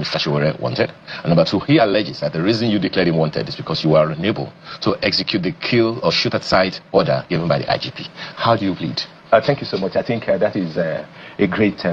Mr. Sowore wanted. And number two, he alleges that the reason you declared him wanted is because you were unable to execute the kill or shoot at sight order given by the IGP. How do you plead? Thank you so much. I think that is a great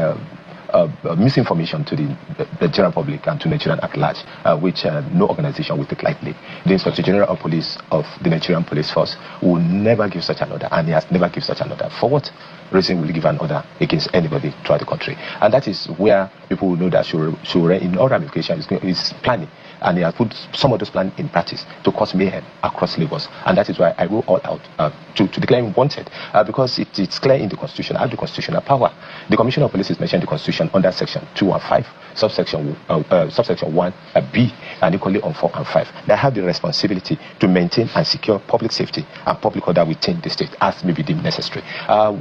misinformation to the general public and to Nigerian at large, which no organization will take lightly. The Inspector General of Police of the Nigerian Police Force will never give such an order, and he has never given such an order. For what reason will he give an order against anybody throughout the country? And that is where people will know that Sowore in all ramifications is planning, and he has put some of those plans in practice to cause mayhem across Lagos. And that is why I go all out to declare him wanted, because it's clear in the Constitution. I have the constitutional power. The Commissioner of Police is mentioned in the Constitution under Section 215, subsection 1B, and equally on 4 and 5. They have the responsibility to maintain and secure public safety and public order within the state as may be deemed necessary.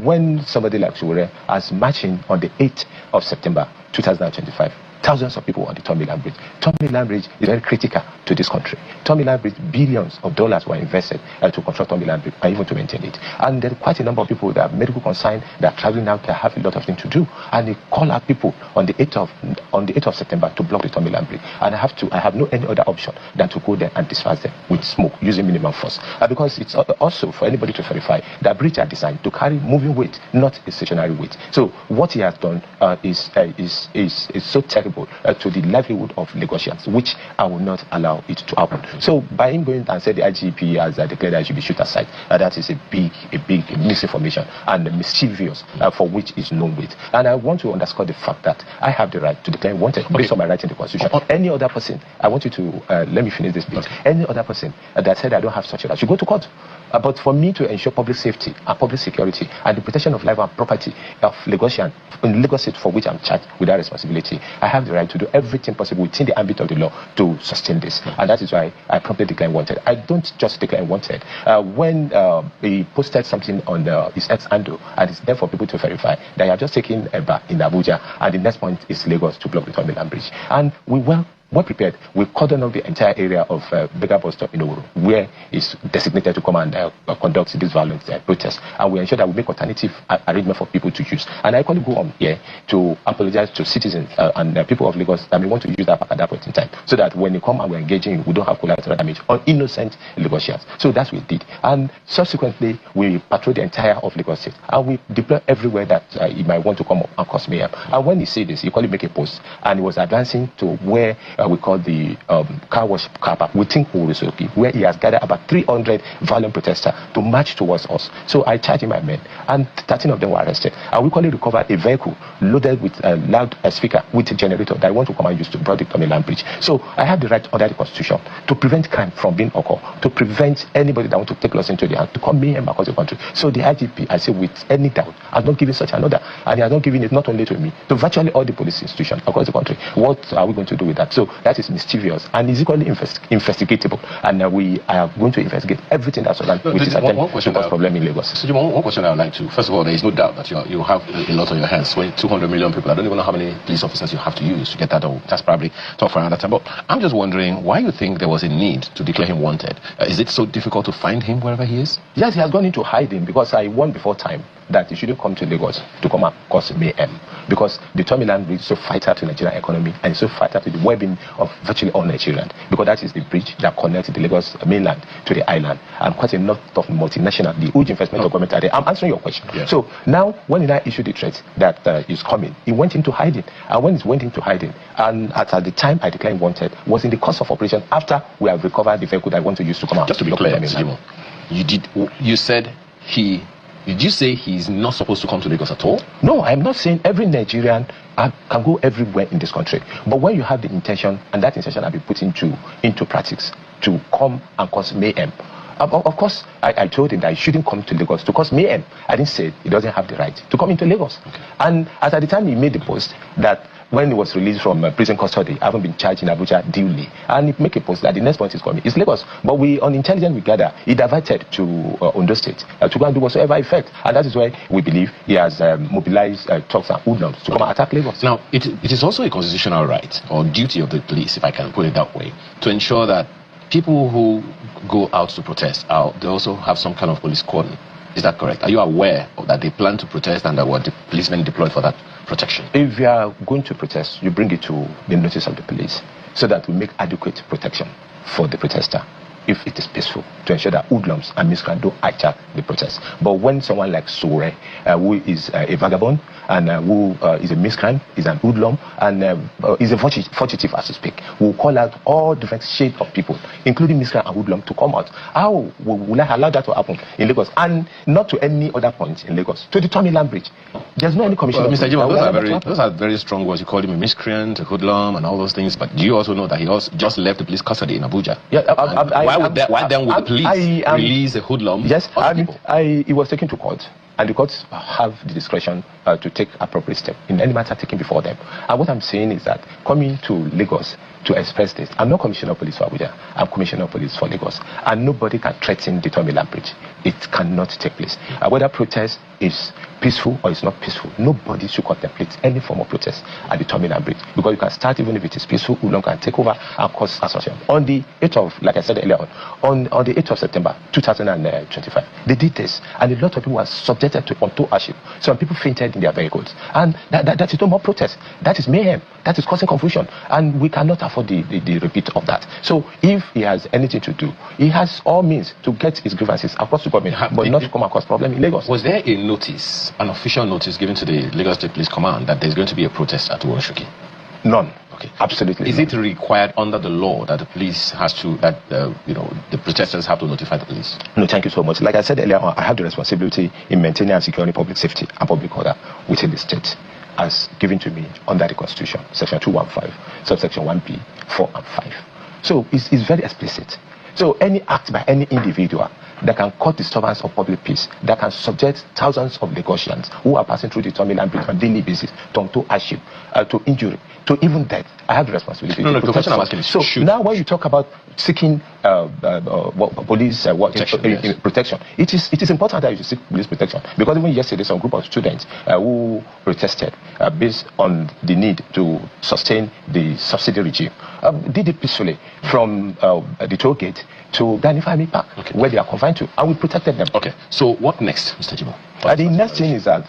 When somebody like Sowore has marching on the 8th of September 2025, thousands of people on the Tomiland Bridge. Tomiland Bridge is very critical to this country. Tomiland Bridge, billions of dollars were invested to construct Tomiland Bridge and even to maintain it. And there are quite a number of people that are medical concerned, that are traveling out, they have a lot of things to do. And they call out people on the 8th of September to block the Tomiland Bridge. And I have no any other option than to go there and disperse them with smoke using minimum force. Because it's also for anybody to verify that bridges are designed to carry moving weight, not a stationary weight. So what he has done is so terrible to the livelihood of Lagosians, which I will not allow it to happen. So by him going and say the IGP has declared the IGP shoot aside, that is a big misinformation and mischievous for which is known with. And I want to underscore the fact that I have the right to declare wanted based on my right in the Constitution. Any other person, I want you to let me finish this bit. Any other person that said I don't have such a right should go to court. But for me to ensure public safety and public security and the protection of life and property of Lagosian in Lagos State, for which I'm charged with that responsibility, I have the right to do everything possible within the ambit of the law to sustain this. And that is why I promptly declare wanted. I don't just declare wanted. When he posted something on his ex handle, and it's there for people to verify that he had just taken a bath in Abuja, and the next point is Lagos to block the Tomiland Bridge. And we well prepared. We cordon off the entire area of Beggar Bus Stop in Sowore, where is designated to come and conduct this violent protest. And we ensure that we make alternative arrangement for people to use. And I can go on here to apologize to citizens and people of Lagos that may want to use that park at that point in time, so that when they come and we're engaging, we don't have collateral damage on innocent Lagosians. So that's what we did. And subsequently, we patrol the entire of Lagos State, and we deploy everywhere that he might want to come up and cause mayhem. And when he said this, he called make a post, and he was advancing to where we call the car wash car park within Urusoki, where he has gathered about 300 violent protesters to march towards us. So I charged my men, and 13 of them were arrested. And we quickly recovered a vehicle loaded with a loud speaker with a generator that I want to come and use to block the Tomiland Bridge. So I have the right under the Constitution to prevent crime from being occurred, to prevent anybody that want to take laws into their hand to come mayhem across the country. So the IGP, I say with any doubt, has not given such an order, and he has not given it not only to me, to virtually all the police institutions across the country. What are we going to do with that? So that is mischievous and is equally investigatable, and we are going to investigate everything that's done with this attempt to cause problem in Lagos. So one question I would like to, first of all, there is no doubt that you have a lot on your hands. 200 million people. I don't even know how many police officers you have to use to get that done. That's probably talk for another time. But I'm just wondering why you think there was a need to declare him wanted. Is it so difficult to find him wherever he is? Yes, he has gone into hiding because I warned before time that he shouldn't come to Lagos to come and cause mayhem, because the Tomiland Bridge is so vital to the Nigerian economy and so vital to the well-being of virtually all Nigerians, because that is the bridge that connects the Lagos mainland to the island, and quite a lot of multinational, the huge investment of government are there. I'm answering your question. Yeah. So now, when he now issued the threat that is coming, he went into hiding, and when he went into hiding, and at the time I declared wanted, was in the course of operation after we have recovered the vehicle that I want to use to come out. Just to be clear, Did you say he's not supposed to come to Lagos at all? No, I'm not saying every Nigerian can go everywhere in this country. But when you have the intention, and that intention will be put into practice to come and cause mayhem, of course, I told him that he shouldn't come to Lagos to cause mayhem. I didn't say he doesn't have the right to come into Lagos. Okay. And at the time he made the post that when he was released from prison custody, I haven't been charged in Abuja duly. And he make a post that the next point is coming. It's Lagos. But on intelligence we gather, he diverted to Ondo State to go and do whatsoever effect. And that is why we believe he has mobilized thugs and hoodlums to come and attack Lagos. Now, it is also a constitutional right or duty of the police, if I can put it that way, to ensure that people who go out to protest, they also have some kind of police cordon. Is that correct? Are you aware that they plan to protest and that the policemen deployed for that? protection? If you are going to protest, you bring it to the notice of the police so that we make adequate protection for the protester if it is peaceful, to ensure that hoodlums and miscreants don't hijack the protest. But when someone like Sowore, who is a vagabond and who is a miscreant, is an hoodlum, and is a fugitive as we speak, will call out all different shades of people, including miscreant and hoodlum, to come out. How will I allow that to happen in Lagos? And not to any other point in Lagos, to the Tommy Land Bridge. There's no any commission. Mr. Jimo, those are very strong words. You called him a miscreant, a hoodlum, and all those things. But do you also know that he also just left the police custody in Abuja? Yeah, why then would the police release a hoodlum? Yes, he was taken to court, and the courts have the discretion to take appropriate steps in any matter taken before them. And what I'm saying is that coming to Lagos to express this, I'm not Commissioner of Police for Abuja, I'm Commissioner of Police for Lagos, and nobody can threaten the Tommy Land Bridge. It cannot take place. Whether protest is peaceful or it's not peaceful, nobody should contemplate any form of protest at the Tommy Land Bridge, because you can start even if it is peaceful, Ulong can take over and cause assaultion. On the 8th of, like I said earlier on the 8th of September 2025, they did this, and a lot of people were subjected to untold hardship. Some people fainted in their vehicles, and that is no more protest. That is mayhem. That is causing confusion, and we cannot afford the repeat of that. So if he has anything to do, he has all means to get his grievances across the government, but not to come across problem in Lagos. Was there a notice, an official notice given to the Lagos State Police Command that there's going to be a protest at Uwonshoki? None. Okay. Absolutely. Is it required under the law that the police has to, the protesters have to notify the police? No, thank you so much. Like I said earlier on, I have the responsibility in maintaining and securing public safety and public order within the state, as given to me under the Constitution, Section 215, subsection 1B, 4 and 5. So it's very explicit. So any act by any individual that can cause disturbance of public peace, that can subject thousands of Lagosians who are passing through the Tommy Land Bridge on a daily basis to hardship, to injury, to even death, I have the responsibility. No, the question I'm asking is, so now when you talk about seeking police protection, it is important that you seek police protection, because even yesterday some group of students who protested based on the need to sustain the subsidy regime did it peacefully from the toll gate to Gani Family Park, where they are confined to, and we protected them. Okay, so what next, Mr. Jimo? The next thing is that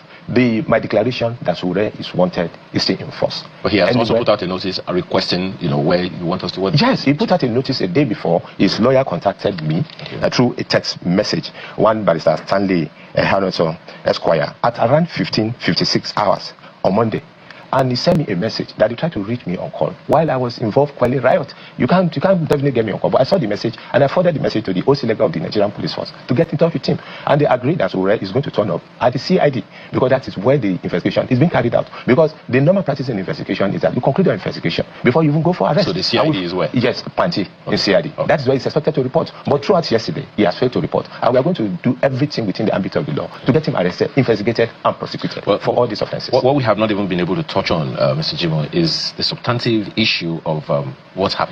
my declaration that Sowore is wanted is still in force. But he has also put out a notice requesting, where you want us to work. Yes, he put out a notice a day before. His lawyer contacted me through a text message. One barrister, Stanley Harrison Esquire, at around 15:56 hours on Monday. And he sent me a message that he tried to reach me on call while I was involved in a riot. You can't definitely get me on call. But I saw the message and I forwarded the message to the OC level of the Nigerian Police Force to get in touch with him. And they agreed that Sowore is going to turn up at the CID, because that is where the investigation is being carried out. Because the normal practice in investigation is that you conclude your investigation before you even go for arrest. So the CID is where? Yes, Panti in CID. Okay. That is where he's expected to report. But throughout yesterday, he has failed to report. And we are going to do everything within the ambit of the law to get him arrested, investigated, and prosecuted for all these offenses. What we have not even been able to touch on, Mr. Jimo, is the substantive issue of what's happening